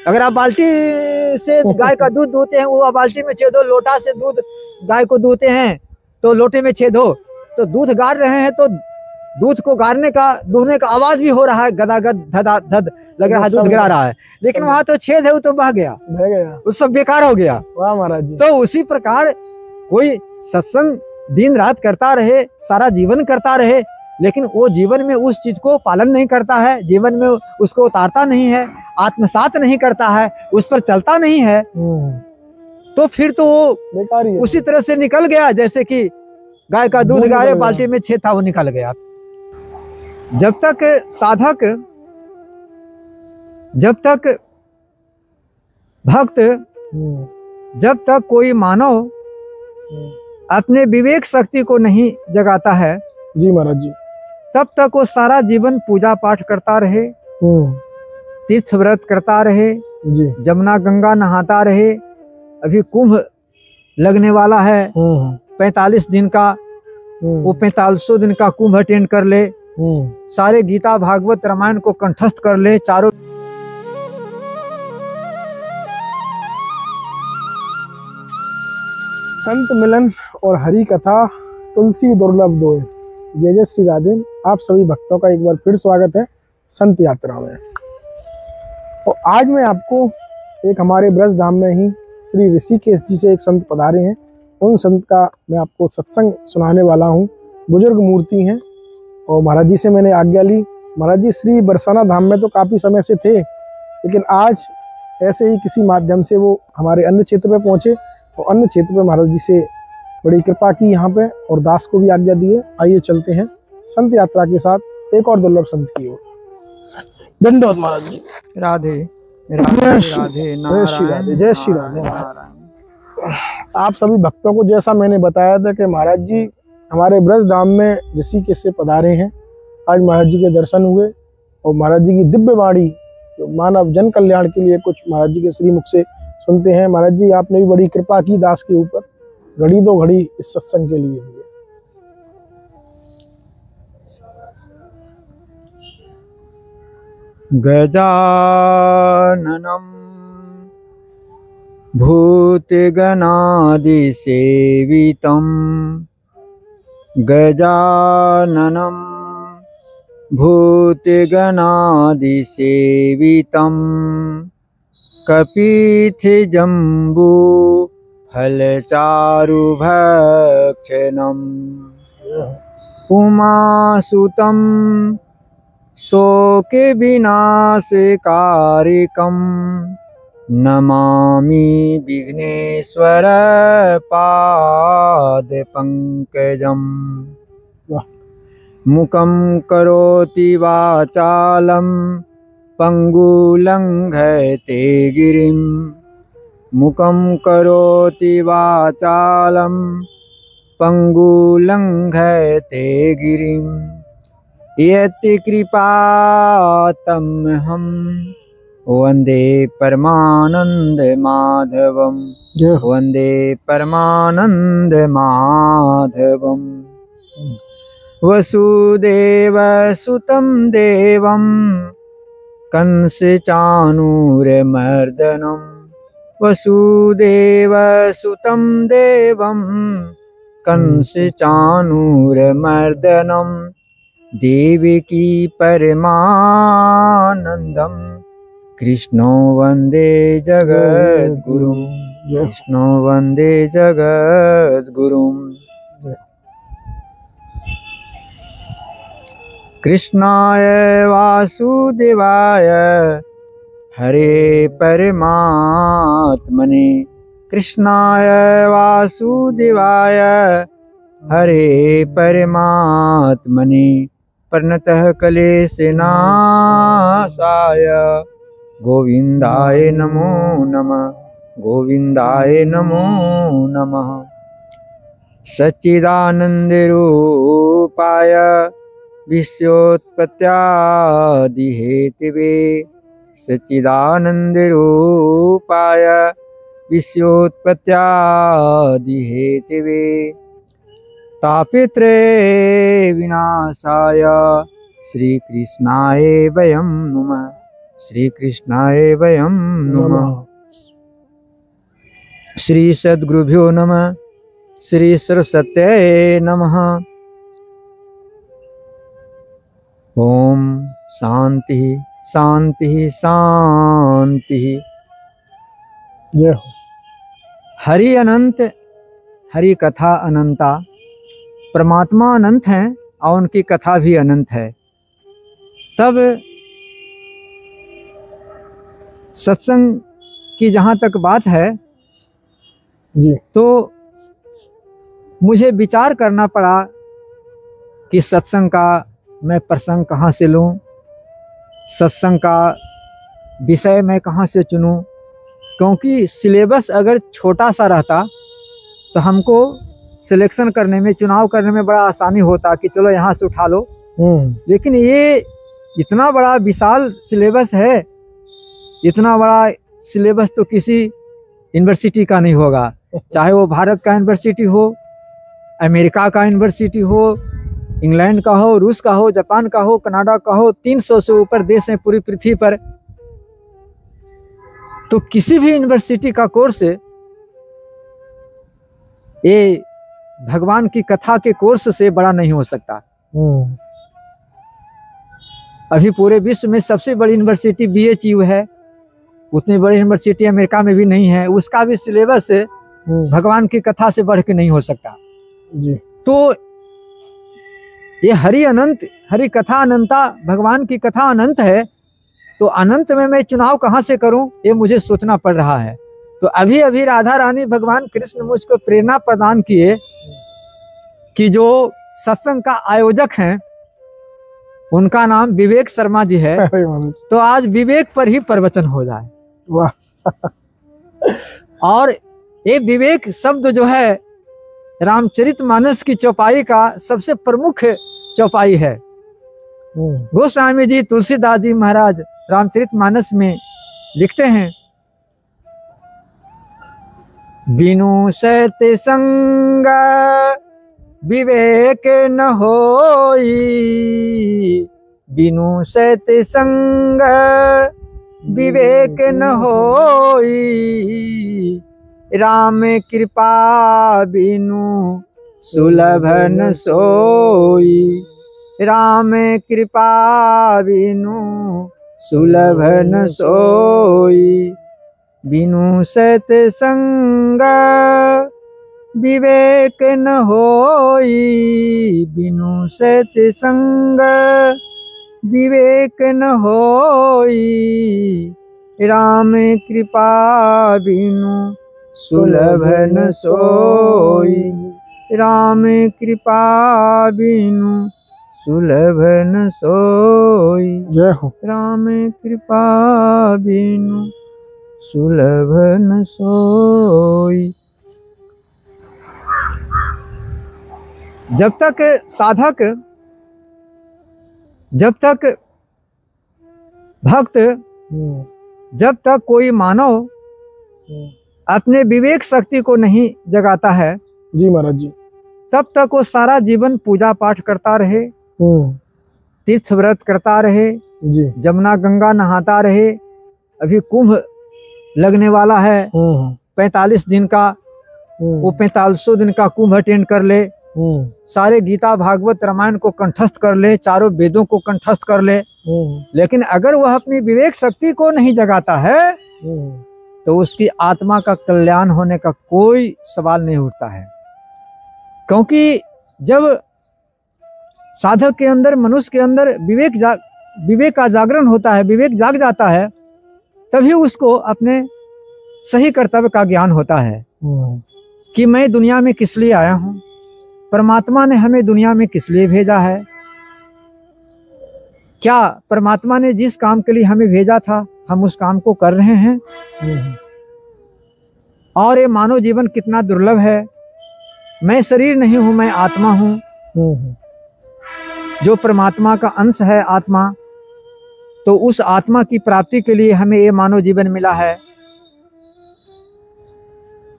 अगर आप बाल्टी से गाय का दूध दूहते हैं, वो बाल्टी में छेद हो, लोटा से दूध गाय को दूहते हैं तो लोटे में छेद हो, तो दूध गार रहे हैं तो दूध को गारने का, दूहने का आवाज भी हो रहा है, गदागद धदा धद लग रहा है, दूध गिरा रहा है, लेकिन वहां तो छेद है, वो तो बह गया, वो सब बेकार हो गया। वाह महाराज जी। तो उसी प्रकार कोई सत्संग दिन रात करता रहे, सारा जीवन करता रहे, लेकिन वो जीवन में उस चीज को पालन नहीं करता है, जीवन में उसको उतारता नहीं है, आत्मसात नहीं करता है, उस पर चलता नहीं है, तो फिर तो वो बेकार ही है। उसी तरह से निकल गया जैसे कि गाय का दूध गारे बाल्टी में छेद था, वो निकल गया। जब तक साधक, जब तक भक्त, जब तक कोई मानव अपने विवेक शक्ति को नहीं जगाता है जी महाराज जी, तब तक वो सारा जीवन पूजा पाठ करता रहे, तीर्थ व्रत करता रहे जी, जमुना गंगा नहाता रहे। अभी कुंभ लगने वाला है 45 दिन का, वो 4500 दिन का कुंभ अटेंड कर ले, सारे गीता भागवत रामायण को कंठस्थ कर ले, चारों संत मिलन और हरि कथा तुलसी दुर्लभ दोय। जय जय श्री राधे। आप सभी भक्तों का एक बार फिर स्वागत है संत यात्रा में। और आज मैं आपको एक हमारे ब्रज धाम में ही श्री ऋषिकेश जी से एक संत पधारे हैं, उन संत का मैं आपको सत्संग सुनाने वाला हूँ। बुजुर्ग मूर्ति हैं और महाराज जी से मैंने आज्ञा ली। महाराज जी श्री बरसाना धाम में तो काफ़ी समय से थे, लेकिन आज ऐसे ही किसी माध्यम से वो हमारे अन्य क्षेत्र में पहुँचे और अन्य क्षेत्र में महाराज जी से बड़ी कृपा की यहाँ पे, और दास को भी आज्ञा दी है। आइए चलते हैं संत यात्रा के साथ एक और दुर्लभ संत की ओर। दंडोत महाराज जी। राधे जय श्री राधे, जय श्री राधे। आप सभी भक्तों को जैसा मैंने बताया था कि महाराज जी हमारे ब्रज धाम में ऋषिकेश से पधारे हैं। आज महाराज जी के दर्शन हुए और महाराज जी की दिव्य वाणी जो मानव जन कल्याण के लिए कुछ महाराज जी के श्री मुख से सुनते हैं। महाराज जी आपने भी बड़ी कृपा की दास के ऊपर, घड़ी दो घड़ी इस सत्संग के लिए दिए। गजाननम भूतगणादिसेवितं, गजाननम भूतगणादिसेवितं, कपित्थजम्बू फलचारुभक्षणम्, उमासुतं शोकविनाशकारिकं, नमामि विघ्नेश्वर पादपङ्कजम्। मुखं करोति वाचालं पङ्गुलङ्घयते गिरिं, मुखं करोति वाचालं पङ्गुलङ्घयते गिरिं, यत् कृपातमहं वन्दे परमानंद माधवं, वन्दे परमानंद माधवं। वसुदेवसुतं देवं कंसचाणूरमर्दनं, वसुदेवसुतं देवं कंसचाणूरमर्दनं, देवकी परमानंदं, कृष्णो वन्दे जगद्गुरुं, कृष्णो वन्दे जगद्गुरुं। कृष्णाय वासुदेवाय हरे परमात्मने, कृष्णाय वासुदेवाय हरे परमात्मने, प्रणतः क्लेशनाशाय गोविंदाय नमो नमः, गोविंदाय नमो नमः। सच्चिदानन्दरूपाय विश्वोत्पत्त्यादिहेतवे, सच्चिदानन्दरूपाय विश्वोत्पत्त्यादिहेतवे, तापत्रय विनाशाय श्रीकृष्णाय वयं नमः, श्री कृष्णाय वयं नमः। श्री सद्गुरुभ्यो नमः। श्री सरस्वत्यै नमः। ओम शांति शांति शांति। जय हो। हरि अनंत, हरि कथा अनंता। परमात्मा अनंत हैं और उनकी कथा भी अनंत है। तब सत्संग की जहाँ तक बात है जी, तो मुझे विचार करना पड़ा कि सत्संग का मैं प्रसंग कहाँ से लूँ, सत्संग का विषय मैं कहाँ से चुनूँ। क्योंकि सिलेबस अगर छोटा सा रहता तो हमको सिलेक्शन करने में, चुनाव करने में बड़ा आसानी होता कि चलो यहाँ से उठा लो। लेकिन ये इतना बड़ा विशाल सिलेबस है, इतना बड़ा सिलेबस तो किसी यूनिवर्सिटी का नहीं होगा। चाहे वो भारत का यूनिवर्सिटी हो, अमेरिका का यूनिवर्सिटी हो, इंग्लैंड का हो, रूस का हो, जापान का हो, कनाडा का हो, 300 से ऊपर देश हैं पूरी पृथ्वी पर। तो किसी भी यूनिवर्सिटी का कोर्स ये भगवान की कथा के कोर्स से बड़ा नहीं हो सकता। अभी पूरे विश्व में सबसे बड़ी यूनिवर्सिटी BHU है। उतनी बड़ी यूनिवर्सिटी अमेरिका में भी नहीं है। उसका भी सिलेबस भगवान की कथा से बढ़ के नहीं हो सकता जी। तो ये हरि अनंत, हरि कथा अनंता, भगवान की कथा अनंत है। तो अनंत में मैं चुनाव कहाँ से करूं, ये मुझे सोचना पड़ रहा है। तो अभी अभी राधा रानी भगवान कृष्ण मुझको प्रेरणा प्रदान किए कि जो सत्संग का आयोजक हैं उनका नाम विवेक शर्मा जी है। तो आज विवेक पर ही प्रवचन हो जाए। वाह। और ये विवेक शब्द जो है रामचरितमानस की चौपाई का सबसे प्रमुख चौपाई है। गोस्वामी जी, तुलसीदास जी महाराज रामचरितमानस में लिखते हैं, बिनु सत संग विवेक न होई, बिनु सत संग विवेक न होई, राम कृपा बिनु सुलभ न सोई, राम कृपा बिनु सुलभ न सोई, बिनु सत संग विवेक न होई, बिनु सत संग विवेक न होई, राम कृपा बिनु सुलभ न सोई, राम कृपा बिनु सुलभ न सोई। जय हो। राम कृपा बिनु सुलभ न सोई। जब तक साधक, जब तक भक्त, जब तक कोई मानव अपने विवेक शक्ति को नहीं जगाता है जी महाराज जी, तब तक वो सारा जीवन पूजा पाठ करता रहे, तीर्थ व्रत करता रहे जी, जमुना गंगा नहाता रहे। अभी कुंभ लगने वाला है 45 दिन का, वो 4500 दिन का कुंभ अटेंड कर ले, सारे गीता भागवत रामायण को कंठस्थ कर ले, चारों वेदों को कंठस्थ कर ले। लेकिन अगर वह अपनी विवेक शक्ति को नहीं जगाता है तो उसकी आत्मा का कल्याण होने का कोई सवाल नहीं उठता है। क्योंकि जब साधक के अंदर, मनुष्य के अंदर विवेक का जागरण होता है, विवेक जाग जाता है, तभी उसको अपने सही कर्तव्य का ज्ञान होता है कि मैं दुनिया में किस लिए आया हूँ, परमात्मा ने हमें दुनिया में किस लिए भेजा है, क्या परमात्मा ने जिस काम के लिए हमें भेजा था हम उस काम को कर रहे हैं, और ये मानव जीवन कितना दुर्लभ है। मैं शरीर नहीं हूँ, मैं आत्मा हूँ, जो परमात्मा का अंश है आत्मा। तो उस आत्मा की प्राप्ति के लिए हमें ये मानव जीवन मिला है।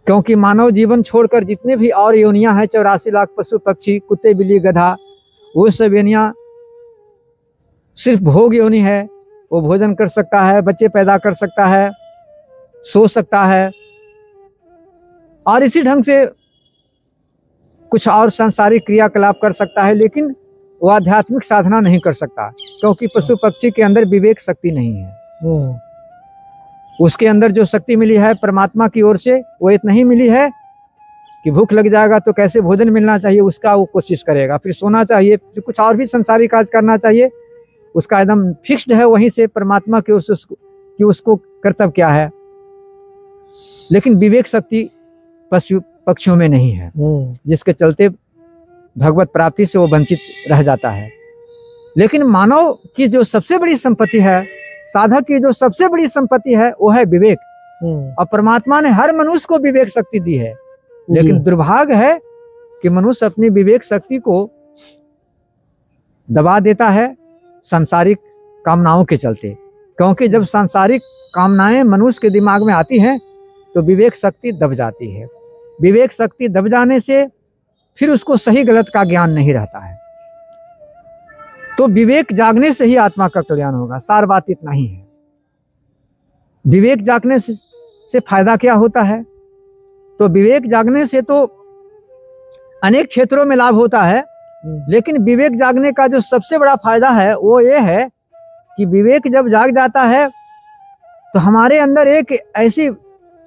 क्योंकि मानव जीवन छोड़कर जितने भी और योनियां हैं, 84 लाख पशु पक्षी, कुत्ते बिल्ली गधा, वो सब योनियां सिर्फ भोग योनि है। वो भोजन कर सकता है, बच्चे पैदा कर सकता है, सो सकता है, और इसी ढंग से कुछ और सांसारिक क्रियाकलाप कर सकता है, लेकिन वो आध्यात्मिक साधना नहीं कर सकता, क्योंकि पशु पक्षी के अंदर विवेक शक्ति नहीं है। उसके अंदर जो शक्ति मिली है परमात्मा की ओर से, वो इतना ही मिली है कि भूख लग जाएगा तो कैसे भोजन मिलना चाहिए उसका वो कोशिश करेगा, फिर सोना चाहिए, फिर कुछ और भी संसारिक काज करना चाहिए, उसका एकदम फिक्स्ड है वहीं से परमात्मा की ओर से कि उसको कर्तव्य क्या है। लेकिन विवेक शक्ति पशु पक्षियों में नहीं है, जिसके चलते भगवत प्राप्ति से वो वंचित रह जाता है। लेकिन मानव की जो सबसे बड़ी संपत्ति है, साधक की जो सबसे बड़ी संपत्ति है, वो है विवेक। और परमात्मा ने हर मनुष्य को विवेक शक्ति दी है, लेकिन दुर्भाग्य है कि मनुष्य अपनी विवेक शक्ति को दबा देता है सांसारिक कामनाओं के चलते। क्योंकि जब सांसारिक कामनाएं मनुष्य के दिमाग में आती हैं तो विवेक शक्ति दब जाती है। विवेक शक्ति दब जाने से फिर उसको सही गलत का ज्ञान नहीं रहता है। तो विवेक जागने से ही आत्मा का कल्याण होगा, सार बात इतना ही है। विवेक जागने से फायदा क्या होता है? तो विवेक जागने से तो अनेक क्षेत्रों में लाभ होता है, लेकिन विवेक जागने का जो सबसे बड़ा फायदा है वो ये है कि विवेक जब जाग जाता है तो हमारे अंदर एक ऐसी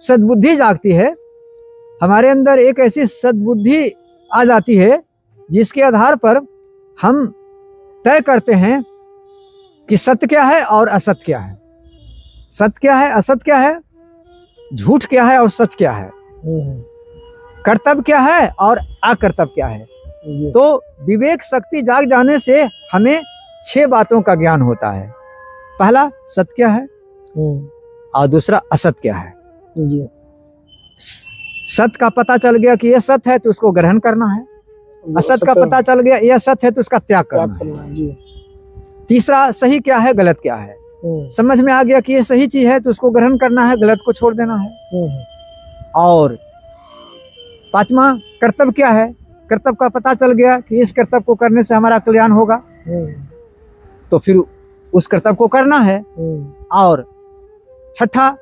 सद्बुद्धि जागती है, हमारे अंदर एक ऐसी सद्बुद्धि आ जाती है जिसके आधार पर हम तय करते हैं कि सत्य क्या है और असत्य क्या है, सत्य क्या है, असत्य क्या है, झूठ क्या है और सच क्या है, कर्तव्य क्या है और अकर्तव्य क्या है। तो विवेक शक्ति जाग जाने से हमें 6 बातों का ज्ञान होता है। पहला सत्य क्या है और दूसरा असत्य क्या है। सत्य का पता चल गया कि यह सत्य है तो उसको ग्रहण करना है, असत्य का पता चल गया यह सत्य है तो उसका त्याग करना है। तीसरा सही क्या है गलत क्या है, समझ में आ गया कि यह सही चीज है तो उसको ग्रहण करना है, गलत को छोड़ देना है। और पांचवा कर्तव्य क्या है, कर्तव्य का पता चल गया कि इस कर्तव्य को करने से हमारा कल्याण होगा तो फिर उस कर्तव्य को करना है। और छठा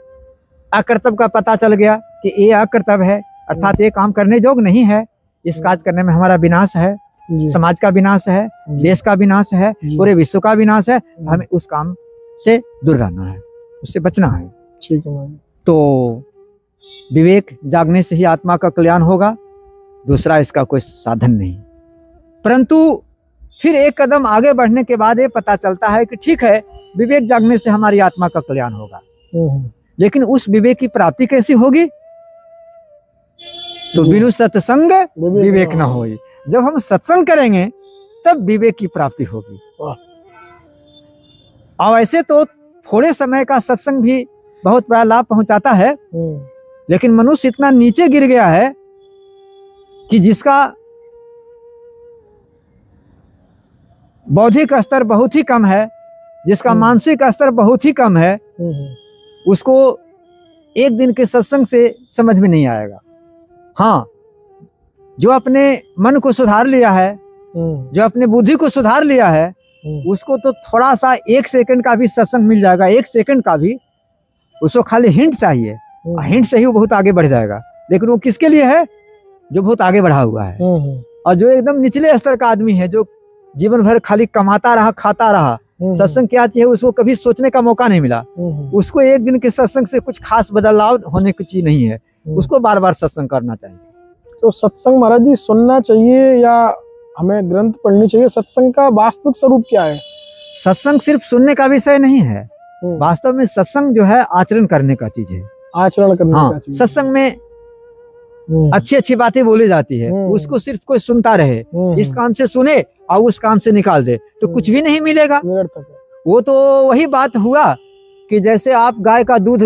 अकर्तव्य का पता चल गया कि ये अकर्तव्य है, अर्थात ये काम करने योग्य नहीं है, इस काज करने में हमारा विनाश है, समाज का विनाश है, देश का विनाश है, पूरे विश्व का विनाश है, हमें उस काम से दूर रहना है, उससे बचना है। ठीक है। तो विवेक जागने से ही आत्मा का कल्याण होगा, दूसरा इसका कोई साधन नहीं। परंतु फिर एक कदम आगे बढ़ने के बाद ये पता चलता है कि ठीक है विवेक जागने से हमारी आत्मा का कल्याण होगा, लेकिन उस विवेक की प्राप्ति कैसी होगी? तो बिनु सत्संग विवेक न होई। जब हम सत्संग करेंगे तब विवेक की प्राप्ति होगी। और ऐसे तो थोड़े समय का सत्संग भी बहुत बड़ा लाभ पहुंचाता है, लेकिन मनुष्य इतना नीचे गिर गया है कि जिसका बौद्धिक स्तर बहुत ही कम है, जिसका मानसिक स्तर बहुत ही कम है, उसको एक दिन के सत्संग से समझ में नहीं आएगा। हाँ, जो अपने मन को सुधार लिया है, जो अपने बुद्धि को सुधार लिया है, उसको तो थोड़ा सा 1 सेकंड का भी सत्संग मिल जाएगा, 1 सेकंड का भी, उसको खाली हिंट चाहिए, हिंट से ही वो बहुत आगे बढ़ जाएगा। लेकिन वो किसके लिए है? जो बहुत आगे बढ़ा हुआ है। और जो एकदम निचले स्तर का आदमी है, जो जीवन भर खाली कमाता रहा, खाता रहा, सत्संग क्या चाहिए उसको कभी सोचने का मौका नहीं मिला, उसको एक दिन के सत्संग से कुछ खास बदलाव होने की चीज नहीं है, उसको बार बार सत्संग करना चाहिए। तो सत्संग महाराज जी सुनना चाहिए या हमें ग्रंथ पढ़नी चाहिए? सत्संग का वास्तविक स्वरूप क्या है? सत्संग सिर्फ सुनने का विषय नहीं है, वास्तव में सत्संग जो है आचरण करने का चीज है। आचरण करने का चीज। सत्संग में अच्छी अच्छी बातें बोली जाती है, उसको सिर्फ कोई सुनता रहे, इस कान से सुने और उस कान से निकाल दे तो कुछ भी नहीं मिलेगा। वो तो वही बात हुआ कि जैसे आप गाय का दूध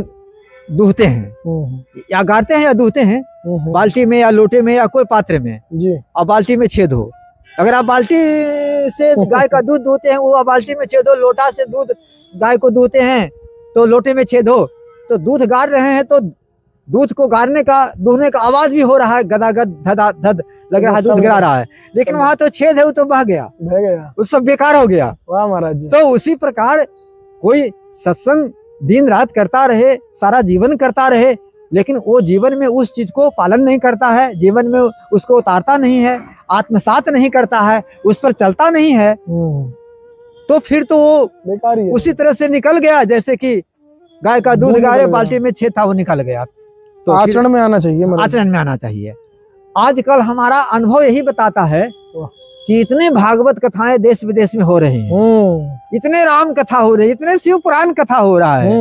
दूहते हैं, या गाड़ते हैं या दूहते हैं, बाल्टी में या लोटे में या कोई पात्र में जी, और बाल्टी में छेद हो। अगर आप बाल्टी से गाय का दूध दूहते हैं, वो बाल्टी में छेद हो, लोटा से दूध गाय को दूहते हैं तो लोटे में छेद हो, तो दूध गाड़ रहे हैं तो दूध को गाड़ने का, दूहने का आवाज भी हो रहा है, गदागद धदा धद लग रहा है, दूध गिरा रहा है, लेकिन वहां तो छेद है, वो तो बह गया, वो सब बेकार हो गया। वाह महाराज जी। तो उसी प्रकार कोई सत्संग दिन रात करता रहे, सारा जीवन करता रहे, लेकिन वो जीवन में उस चीज को पालन नहीं करता है, जीवन में उसको उतारता नहीं है, आत्मसात नहीं करता है, उस पर चलता नहीं है, तो फिर तो वो बेकार ही उसी तरह से निकल गया जैसे कि गाय का दूध गारे बाल्टी में छेद था, वो निकल गया। तो आचरण में आना चाहिए, आचरण में आना चाहिए। आजकल हमारा अनुभव यही बताता है कि इतने भागवत कथाएं देश विदेश में हो रही हैं, इतने राम कथा हो रही है, इतने शिव पुराण कथा हो रहा है,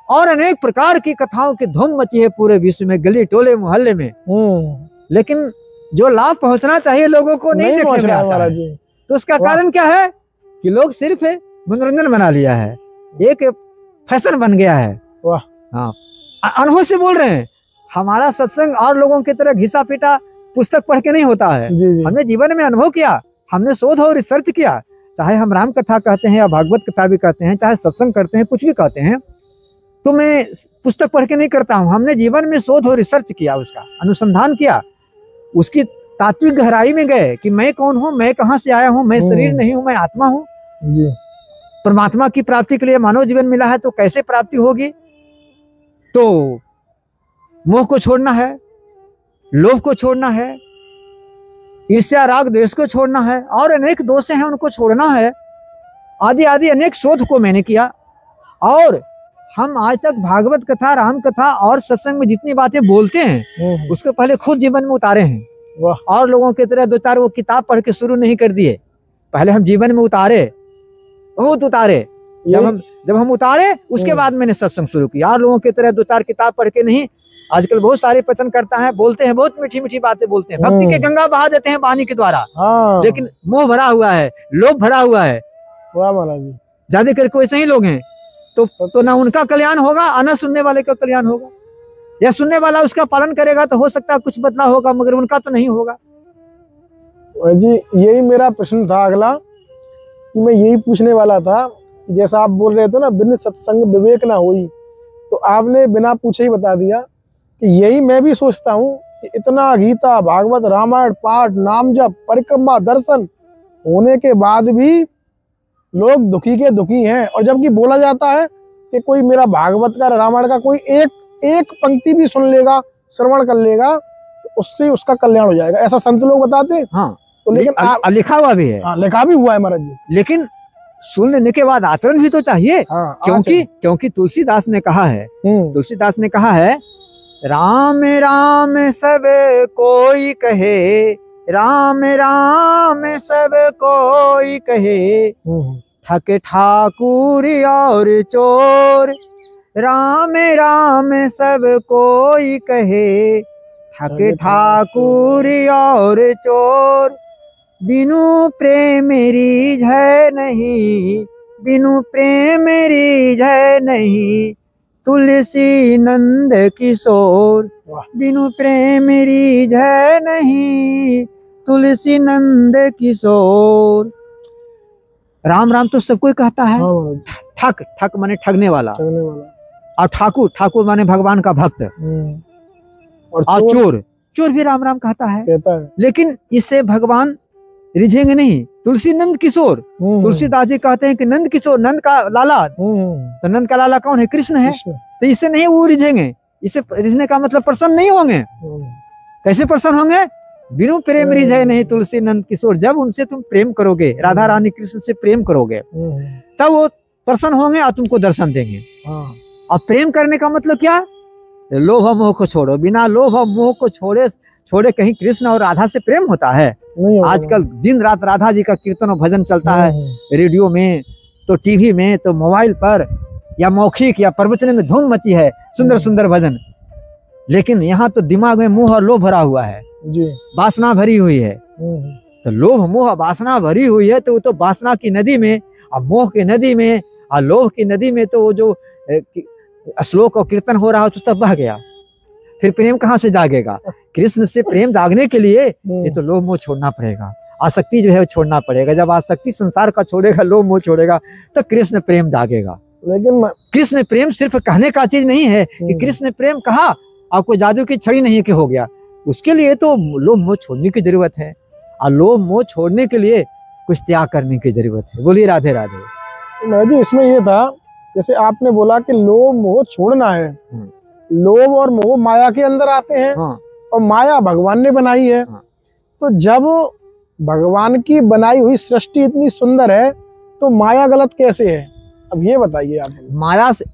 और अनेक प्रकार की कथाओं की धूम मची है पूरे विश्व में, गली टोले मोहल्ले में, लेकिन जो लाभ पहुंचना चाहिए लोगों को नहीं देखने में आता है। तो उसका कारण क्या है कि लोग सिर्फ मनोरंजन बना लिया है, एक फैशन बन गया है। हाँ, अनुभव से बोल रहे हैं। हमारा सत्संग और लोगों की तरह घिसा पीटा पुस्तक पढ़ के नहीं होता है। हमने जीवन में अनुभव किया, हमने शोध और रिसर्च किया, चाहे हम राम कथा कहते हैं या भागवत कथा भी कहते हैं, चाहे सत्संग करते हैं, कुछ भी कहते हैं, तो मैं पुस्तक पढ़ के नहीं करता हूँ। हमने जीवन में शोध और रिसर्च किया, उसका अनुसंधान किया, उसकी तात्विक गहराई में गए कि मैं कौन हूँ, मैं कहाँ से आया हूँ, मैं शरीर नहीं हूँ, मैं आत्मा हूँ। परमात्मा की प्राप्ति के लिए मानव जीवन मिला है, तो कैसे प्राप्ति होगी? तो मोह को छोड़ना है, लोभ को छोड़ना है, ईर्ष्या राग द्वेष को छोड़ना है, और अनेक दोष हैं उनको छोड़ना है, आदि आदि अनेक शोध को मैंने किया। और हम आज तक भागवत कथा, राम कथा और सत्संग में जितनी बातें बोलते हैं उसको पहले खुद जीवन में उतारे हैं। और लोगों की तरह दो चार वो किताब पढ़ के शुरू नहीं कर दिए, पहले हम जीवन में उतारे, बहुत उतारे। जब हम उतारे उसके बाद मैंने सत्संग शुरू किया। और लोगों की तरह दो चार किताब पढ़ के नहीं। आजकल बहुत सारे प्रवचन करता है, बोलते हैं, बहुत मीठी मीठी बातें बोलते हैं, भक्ति के गंगा बहा देते हैं वाणी के द्वारा, लेकिन मोह भरा हुआ है, लोभ भरा हुआ है। ज्यादा करके वैसे ही लोग हैं। तो ना उनका कल्याण होगा, ना सुनने वाले का कल्याण होगा। या सुनने वाला उसका पालन करेगा तो हो सकता है कुछ बदलाव होगा, मगर उनका तो नहीं होगा। जी यही मेरा प्रश्न था अगला, कि मैं यही पूछने वाला था, जैसा आप बोल रहे थे ना, बिन सत्संग विवेक ना होई, तो आपने बिना पूछे ही बता दिया कि यही मैं भी सोचता हूँ कि इतना गीता, भागवत, रामायण पाठ, नाम जप, परिक्रमा, दर्शन होने के बाद भी लोग दुखी के दुखी हैं। और जबकि बोला जाता है कि कोई मेरा भागवत का, रामायण का कोई एक पंक्ति भी सुन लेगा, श्रवण कर लेगा, तो उससे उसका कल्याण हो जाएगा, ऐसा संत लोग बताते हैं। हाँ, तो लेकिन लिखा हुआ भी है। हाँ, लिखा भी हुआ है महाराज जी, लेकिन सुनने के बाद आचरण भी तो चाहिए। क्योंकि तुलसीदास ने कहा है, तुलसीदास ने कहा है, राम राम सब कोई कहे, राम राम सब कोई कहे, ठक ठाकुर और चोर, राम राम सब कोई कहे, ठक ठाकुर और चोर, बिनु प्रेम रीझै नहीं, बिनु प्रेम रीझै नहीं, तुलसी नंद किशोर, बिनु प्रेम रीझै नहीं, तुलसी नंद किशोर। राम राम तो सब कोई कहता है। ठक, ठक माने ठगने वाला, और ठाकुर, ठाकुर माने भगवान का भक्त, और चोर, चोर भी राम राम कहता है। लेकिन इससे भगवान रिझेंगे नहीं। तुलसी नंद किशोर, तुलसीदास जी कहते हैं कि नंद किशोर, नंद का लाला, तो नंद का लाला कौन है? कृष्ण है। तो इससे नहीं वो रिझेंगे, इससे रिझने का मतलब प्रसन्न नहीं होंगे। कैसे प्रसन्न होंगे? बिनु प्रेम रिझे नहीं तुलसी नंद किशोर। जब उनसे तुम प्रेम करोगे, राधा रानी कृष्ण से प्रेम करोगे, तब वो प्रसन्न होंगे और तुमको दर्शन देंगे। और प्रेम करने का मतलब क्या? लोभ मोह को छोड़ो। बिना लोभ और मोह को छोड़े कहीं कृष्ण और राधा से प्रेम होता है? आजकल दिन रात राधा जी का कीर्तन और भजन चलता है, रेडियो में, तो टीवी में, तो मोबाइल पर, या मौखिक या प्रवचन में धूम मची है, सुंदर सुंदर भजन। लेकिन यहाँ तो दिमाग में मोह और लोभ भरा हुआ है, वासना भरी हुई है। तो लोभ मोह वासना भरी हुई है, तो वो तो वासना की नदी में और मोह की नदी में और लोभ की नदी में तो वो जो श्लोक और कीर्तन हो रहा है तो सब बह गया। फिर प्रेम कहाँ से जागेगा? कृष्ण से प्रेम जागने के लिए ये तो लोभ मोह छोड़ना पड़ेगा, आसक्ति जो है छोड़ना पड़ेगा। जब आसक्ति संसार का छोड़ेगा, लोभ मोह छोड़ेगा, तो कृष्ण प्रेम जागेगा। लेकिन कृष्ण प्रेम सिर्फ कहने का चीज नहीं है कि कृष्ण प्रेम कहा और कोई जादू की छड़ी नहीं कि हो गया। उसके लिए तो लोभ मोह छोड़ने की जरूरत है, और लोभ मोह छोड़ने के लिए कुछ त्याग करने की जरूरत है। बोलिए राधे राधे। महाराज जी इसमें ये था, जैसे आपने बोला कि लोभ मोह छोड़ना है, लोभ और मोह माया के अंदर आते हैं। हाँ। और माया भगवान ने बनाई है। हाँ। तो जब भगवान की बनाई हुई सृष्टि इतनी सुंदर है तो माया गलत कैसे है? अब ये बताइए आप।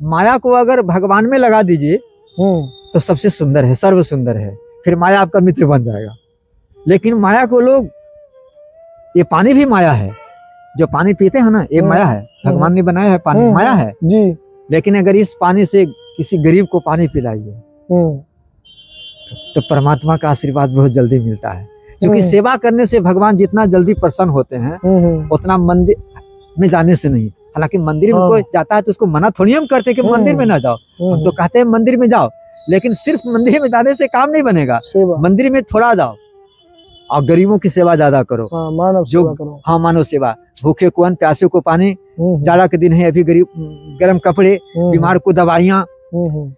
माया को अगर भगवान में लगा दीजिए तो सबसे सुंदर है, सर्व सुंदर है, फिर माया आपका मित्र बन जाएगा। लेकिन माया को लोग, ये पानी भी माया है, जो पानी पीते हैं ना, ये माया है, भगवान ने बनाया है पानी, माया है जी। लेकिन अगर इस पानी से किसी गरीब को पानी पिलाइए तो परमात्मा का आशीर्वाद बहुत जल्दी मिलता है। क्योंकि सेवा करने से भगवान जितना जल्दी प्रसन्न होते हैं उतना मंदिर में जाने से नहीं। हालांकि मंदिर में कोई जाता है तो उसको मना थोड़ी हम करते कि मंदिर में ना जाओ, हम तो कहते हैं मंदिर में जाओ, लेकिन सिर्फ मंदिर में जाने से काम नहीं बनेगा। मंदिर में थोड़ा जाओ और गरीबों की सेवा ज्यादा करो। मानव सेवा करो। हाँ, मानव सेवा। भूखे को अन्न, प्यासे को पानी, जाड़ा के दिन है अभी गरीब गर्म कपड़े, बीमार को दवाइयाँ,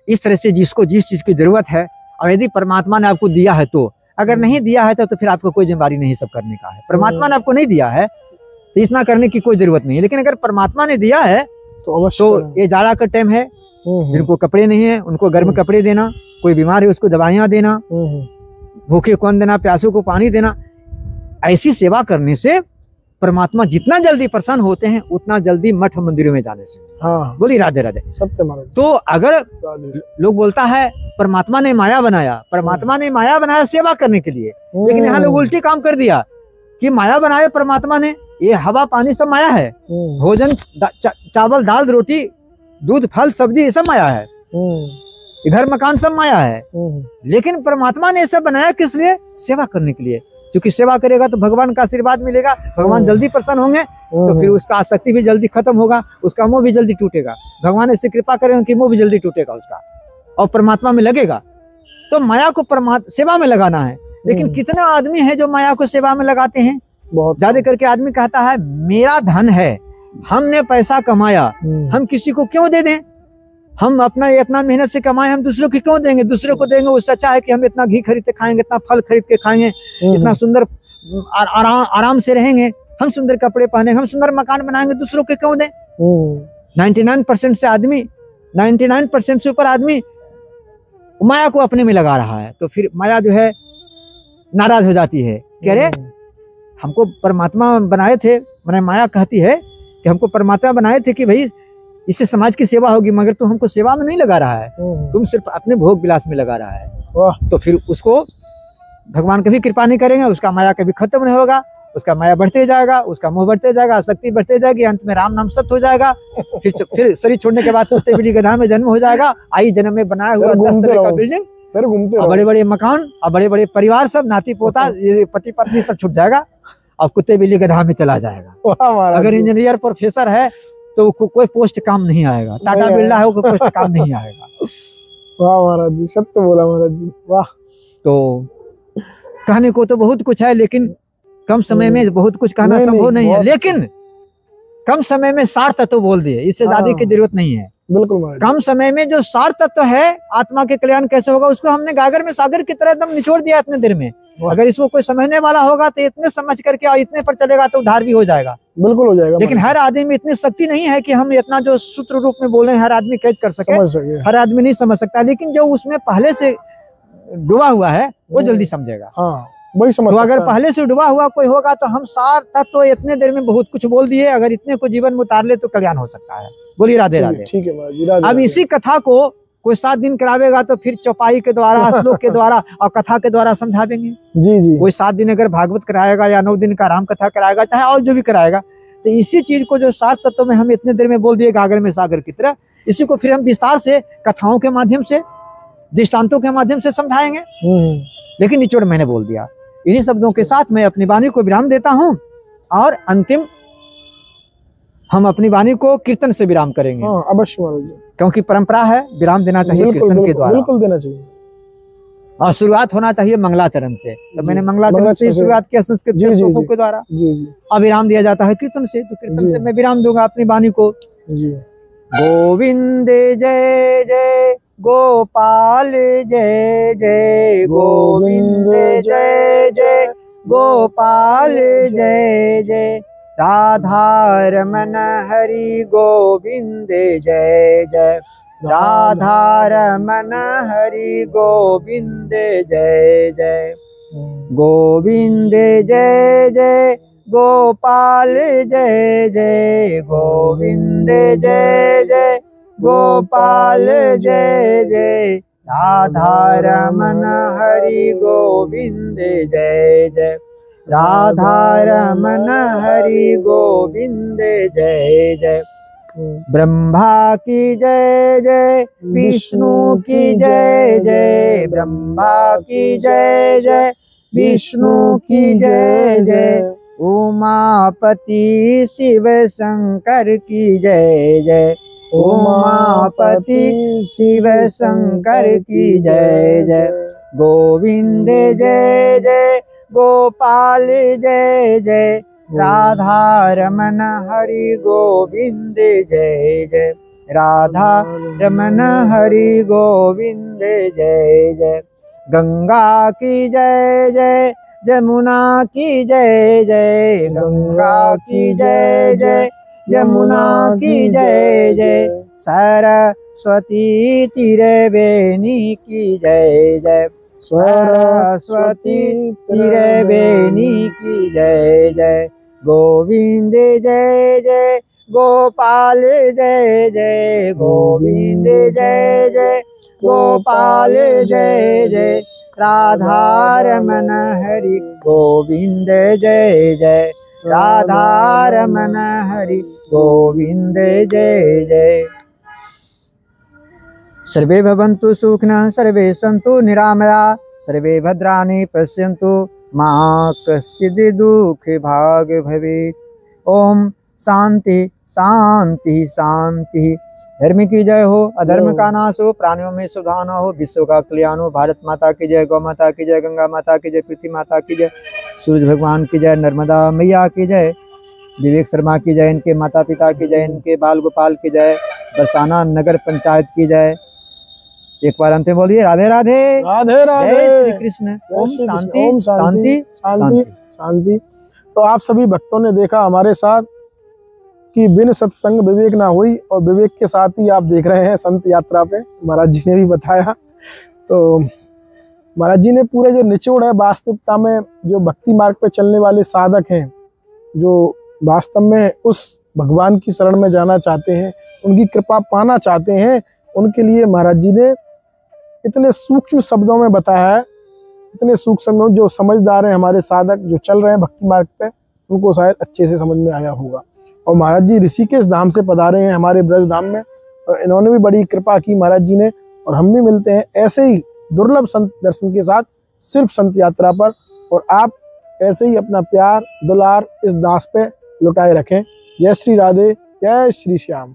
इस तरह से जिसको जिस चीज की जरूरत है। और यदि परमात्मा ने आपको दिया है तो, अगर नहीं दिया है तो फिर आपको कोई जिम्मेदारी नहीं सब करने का है। परमात्मा ने आपको नहीं दिया है तो इतना करने की कोई जरूरत नहीं है। लेकिन अगर परमात्मा ने दिया है तो ये जाड़ा का टाइम है, जिनको कपड़े नहीं है उनको गर्म कपड़े देना, कोई बीमार है उसको दवाइयाँ देना, भूखे को अन्न देना, प्यासों को पानी देना। ऐसी सेवा करने से परमात्मा जितना जल्दी प्रसन्न होते हैं उतना जल्दी मठ मंदिरों में जाने से। हाँ। बोली राधे राधे। तो अगर लोग बोलता है परमात्मा ने माया बनाया, परमात्मा ने माया बनाया सेवा करने के लिए, लेकिन यहाँ लोग उल्टी काम कर दिया कि माया बनाया परमात्मा ने, ये हवा पानी सब माया है, भोजन चावल दाल रोटी दूध फल सब्जी ये सब माया है, घर मकान सब माया है। लेकिन परमात्मा ने सब बनाया किस लिए? सेवा करने के लिए। क्योंकि सेवा करेगा तो भगवान का आशीर्वाद मिलेगा, भगवान जल्दी प्रसन्न होंगे, तो फिर उसका आसक्ति भी जल्दी खत्म होगा, उसका मोह भी जल्दी टूटेगा। भगवान ऐसी कृपा करेंगे कि मोह भी जल्दी टूटेगा उसका और परमात्मा में लगेगा। तो माया को सेवा में लगाना है। लेकिन कितने आदमी हैं जो माया को सेवा में लगाते हैं? बहुत ज्यादा करके आदमी कहता है मेरा धन है, हमने पैसा कमाया, हम किसी को क्यों दे दें? हम अपना इतना मेहनत से कमाए, हम दूसरों को क्यों देंगे? दूसरों को देंगे उससे अच्छा है कि हम इतना घी खरीद के खाएंगे, इतना फल खरीद के खाएंगे, इतना सुंदर आराम से रहेंगे, हम सुंदर कपड़े पहने, हम सुंदर मकान बनाएंगे, दूसरों को क्यों दें? 99% से आदमी, 99% से ऊपर आदमी माया को अपने में लगा रहा है। तो फिर माया जो है नाराज हो जाती है, कह रहे हमको परमात्मा बनाए थे, मैंने माया कहती है कि हमको परमात्मा बनाए थे कि भाई इससे समाज की सेवा होगी, मगर तुम हमको सेवा में नहीं लगा रहा है, तुम सिर्फ अपने भोग विलास में लगा रहा है। तो फिर उसको भगवान कभी कृपा नहीं करेंगे, उसका माया कभी खत्म नहीं होगा, उसका माया बढ़ते जाएगा, उसका मोह बढ़ते जाएगा, आसक्ति बढ़ते जाएगी, अंत में राम नाम सत्य हो जाएगा। फिर शरीर छोड़ने के बाद कुत्ते बिल्ली गधा में जन्म हो जाएगा। आई जन्म में बनाया हुआ 10 तरह का बिल्डिंग, फिर घूमते बड़े बड़े मकान और बड़े बड़े परिवार, सब नाती पोता पति पत्नी सब छूट जाएगा और कुत्ते बिल्ली गधा में चला जाएगा। अगर इंजीनियर प्रोफेसर है तो कोई पोस्ट काम नहीं आएगा, टाटा बिरला है वो कोई पोस्ट काम नहीं आएगा। वाह महाराज जी, सत्य बोला महाराज जी, वाह। तो कहने को तो बहुत कुछ है, लेकिन कम समय में बहुत कुछ कहना संभव नहीं है। लेकिन कम समय में 60 तत्व बोल दिए, इससे ज्यादा की जरूरत नहीं है। बिल्कुल कम समय में जो 60 तत्व है आत्मा के कल्याण कैसे होगा, उसको हमने गागर में सागर की तरह एकदम निचोड़ दिया इतने देर में। अगर इसको कोई समझने वाला होगा तो इतने समझ करके और इतने पर चलेगा तो उद्धार भी हो जाएगा। बिल्कुल हो जाएगा। लेकिन हर आदमी में इतनी शक्ति नहीं है कि हम इतना जो सूत्र रूप में बोले हर आदमी कैच कर सके, हर आदमी नहीं समझ सकता। लेकिन जो उसमें पहले से डूबा हुआ है वो जल्दी समझेगा। हाँ, वही समझ। तो अगर पहले से डूबा हुआ कोई होगा तो हम 60 तत्व इतने देर में बहुत कुछ बोल दिए, अगर इतने को जीवन में उतार ले तो कल्याण हो सकता है। बोलिए राधे राधे। ठीक है। अब इसी कथा को कोई 7 दिन करावेगा तो फिर चौपाई के द्वारा, श्लोक के द्वारा और कथा के द्वारा समझा देंगे। जी। कोई 7 दिन अगर भागवत कराएगा या 9 दिन का राम कथा कराएगा, चाहे और जो भी कराएगा, तो इसी चीज को जो 7 तत्वों में हम इतने देर में बोल दिए गागर में सागर की तरह, इसी को फिर हम विस्तार से कथाओं के माध्यम से, दृष्टांतों के माध्यम से समझाएंगे। लेकिन निचोड़ मैंने बोल दिया। इन्हीं शब्दों के साथ मैं अपनी वाणी को विराम देता हूँ और अंतिम हम अपनी वाणी को कीर्तन से विराम करेंगे। अवश्य महाराज जी, क्योंकि परंपरा है विराम देना चाहिए कीर्तन के द्वारा। बिल्कुल देना चाहिए। और शुरुआत होना चाहिए मंगलाचरण से। तो मैंने मंगलाचरण से शुरुआत किया संस्कृत के श्लोकों के द्वारा। और विराम दिया जाता है कीर्तन से, तो कीर्तन से मैं विराम दूंगा अपनी वाणी को। गोविंद जय जय गोपाल जय जय, गोविंद जय जय गोपाल जय जय, राधा रमन हरि गोविंद जय जय। राधा रमन हरि गोविंद जय जय। गोविंद जय जय गोपाल जय जय। गोविंद जय जय गोपाल जय जय। राधा रमन हरि गोविंद जय जय। राधा रमन हरि गोविंद जय जय। ब्रह्मा की जय जय विष्णु की जय जय। ब्रह्मा की जय जय विष्णु की जय जय। उमापति शिव शंकर की जय जय। उमापति शिव शंकर की जय जय। गोविंद जय जय गोपाल जय जय। राधा रमन हरि गोविंद जय जय। राधा रमन हरि गोविंद जय जय। गंगा की जय जय जमुना की जय जय। गंगा की जय जय यमुना की जय जय। सरस्वती त्रिवेणी की जय जय। सरस्वती त्रिवेणी की जय जय। गोविंद जय जय गोपाल जय जय। गोविंद जय जय गोपाल जय जय। राधा रमन हरि गोविंद जय जय। राधा रमन हरि गोविंद जय जय। सर्वे भवन्तु सुखिनः सर्वे सन्तु निरामया सर्वे भद्राणि पश्यन्तु मा कश्चित् दुःखे भाग् भवेत्। ओम शांति शांति शांति। धर्म की जय हो, अधर्म का नाश हो, प्राणियों में सुधाना हो, विश्व का कल्याण हो। भारत माता की जय, गौ माता की जय, गंगा माता की जय, पृथ्वी माता की जय, सूर्य भगवान की जय, नर्मदा मैया की जय, विवेक शर्मा की जय, इनके माता पिता की जय, इनके बाल गोपाल की जय, बरसाना नगर पंचायत की जय। एक बार अंत में बोलिए राधे राधे राधे राधे। जय श्री कृष्ण। ओम शांति शांति शांति शांति। तो आप सभी भक्तों ने देखा हमारे साथ कि बिन सत्संग विवेक ना हुई, और विवेक के साथ ही आप देख रहे हैं संत यात्रा पे। महाराज जी ने भी बताया, तो महाराज जी ने पूरे जो निचोड़ है वास्तविकता में, जो भक्ति मार्ग पे चलने वाले साधक हैं, जो वास्तव में उस भगवान की शरण में जाना चाहते हैं, उनकी कृपा पाना चाहते हैं, उनके लिए महाराज जी ने इतने सूक्ष्म शब्दों में बताया है। इतने सूक्ष्म शब्दों, जो समझदार हैं हमारे साधक जो चल रहे हैं भक्ति मार्ग पे, उनको शायद अच्छे से समझ में आया होगा। और महाराज जी ऋषिकेश धाम से पधारे हैं हमारे ब्रज धाम में, और इन्होंने भी बड़ी कृपा की महाराज जी ने। और हम भी मिलते हैं ऐसे ही दुर्लभ संत दर्शन के साथ सिर्फ संत यात्रा पर। और आप ऐसे ही अपना प्यार दुलार इस दास पे लुटाए रखें। जय श्री राधे, जय श्री श्याम।